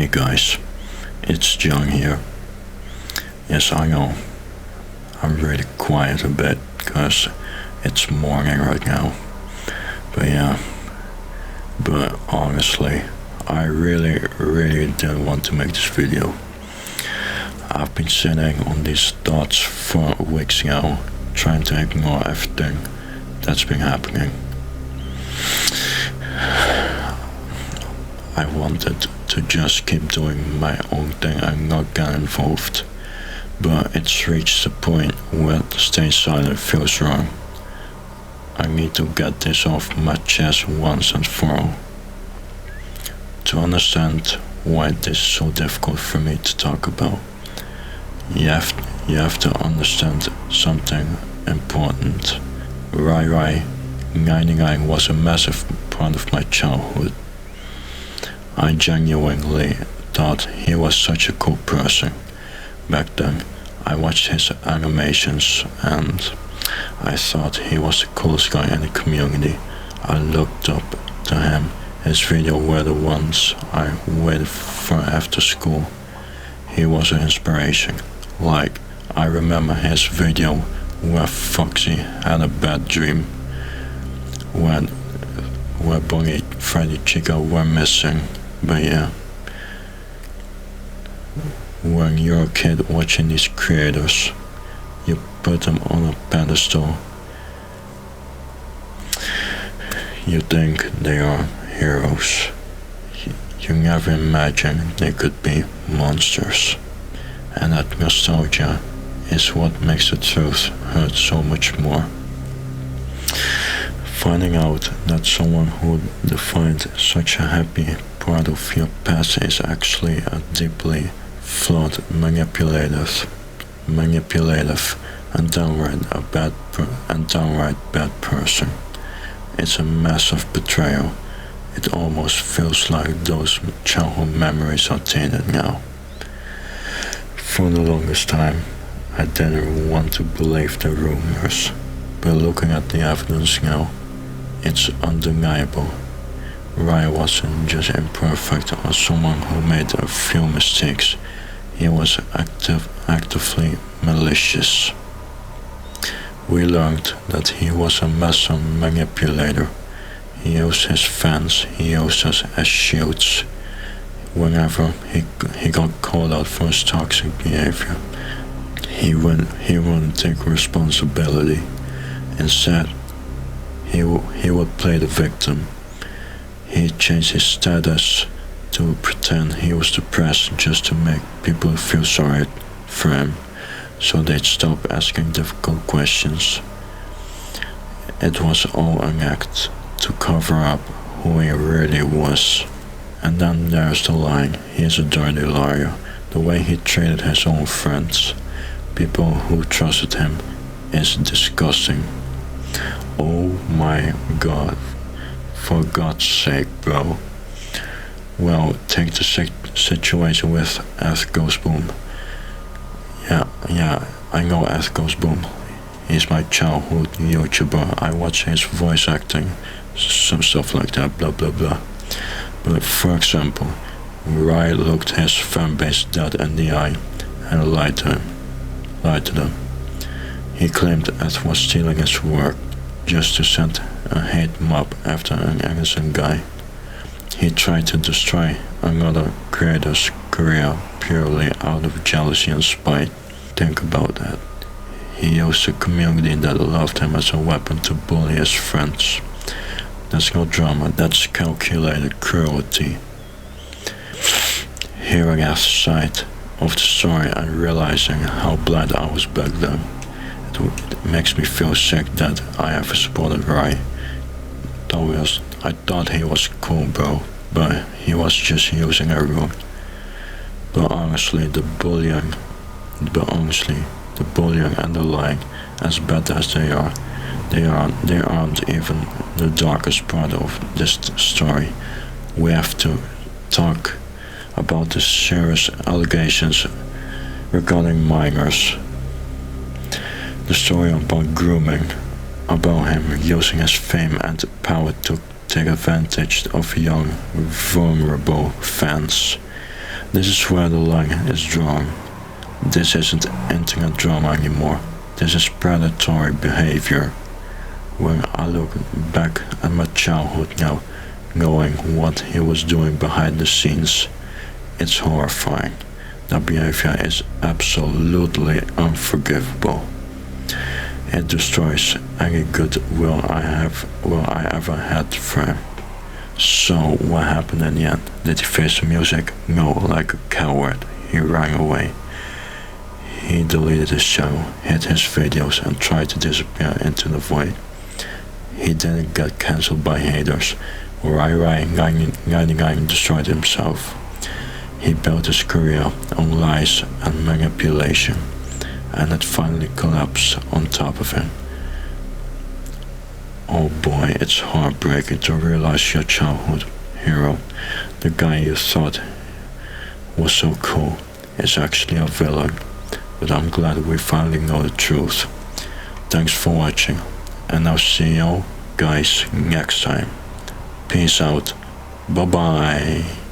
Hey guys, it's John here. Yes, I know, I'm really quiet a bit because it's morning right now. But honestly, I really didn't want to make this video. I've been sitting on these thoughts for weeks now, trying to ignore everything that's been happening. I wanted to just keep doing my own thing and not get involved, but it's reached a point where staying silent feels wrong. I need to get this off my chest once and for all. To understand why this is so difficult for me to talk about, you have to understand something important. Rye-Rye99 was a massive part of my childhood. I genuinely thought he was such a cool person. Back then, I watched his animations and I thought he was the coolest guy in the community. I looked up to him. His videos were the ones I waited for after school. He was an inspiration. Like, I remember his video where Foxy had a bad dream, where Bonnie, Freddy, Chica were missing. But yeah, when you're a kid watching these creators, you put them on a pedestal. You think they are heroes. You never imagine they could be monsters. And that nostalgia is what makes the truth hurt so much more. Finding out that someone who defined such a happy part of your past is actually a deeply flawed, manipulative, and downright bad person. It's a massive betrayal. It almost feels like those childhood memories are tainted now. For the longest time, I didn't want to believe the rumors, but looking at the evidence now, it's undeniable. Rye wasn't just imperfect or someone who made a few mistakes. He was actively malicious. We learned that he was a master manipulator. He used his fans, he used us as shields. Whenever he got called out for his toxic behavior, he wouldn't take responsibility. Instead, he would play the victim. He changed his status to pretend he was depressed just to make people feel sorry for him, so they'd stop asking difficult questions. It was all an act to cover up who he really was. And then there's the line, he's a dirty liar. The way he treated his own friends, people who trusted him, is disgusting. Oh my god. For God's sake, bro. Well, take the situation with Eth Goes Boom. Yeah, I know Eth Goes Boom. He's my childhood YouTuber. I watch his voice acting, some stuff like that, blah blah blah. But for example, Rye looked his fanbase dead in the eye and lied to them. He claimed Eth was stealing his work just to send a hate mob after an innocent guy. He tried to destroy another creator's career purely out of jealousy and spite. Think about that. He used a community that loved him as a weapon to bully his friends. That's not drama, that's calculated cruelty. Hearing Eth's side of the story and realizing how blind I was back then, it makes me feel sick that I ever supported Rye. I thought he was cool, bro, but he was just using everyone. But honestly, the bullying and the lying, as bad as they aren't even the darkest part of this story. We have to talk about the serious allegations regarding minors. The story about grooming, about him using his fame and power to take advantage of young, vulnerable fans. This is where the line is drawn. This isn't internet drama anymore. This is predatory behavior. When I look back at my childhood now, knowing what he was doing behind the scenes, it's horrifying. That behavior is absolutely unforgivable. It destroys any goodwill I ever had for him. So what happened in the end? Did he face the music? No, like a coward, he ran away. He deleted his channel, hid his videos, and tried to disappear into the void. He didn't get cancelled by haters. Rye-Rye99 destroyed himself. He built his career on lies and manipulation, and it finally collapsed on top of him. Oh boy, it's heartbreaking to realize your childhood hero, the guy you thought was so cool, is actually a villain. But I'm glad we finally know the truth. Thanks for watching, and I'll see you guys next time. Peace out. Bye bye.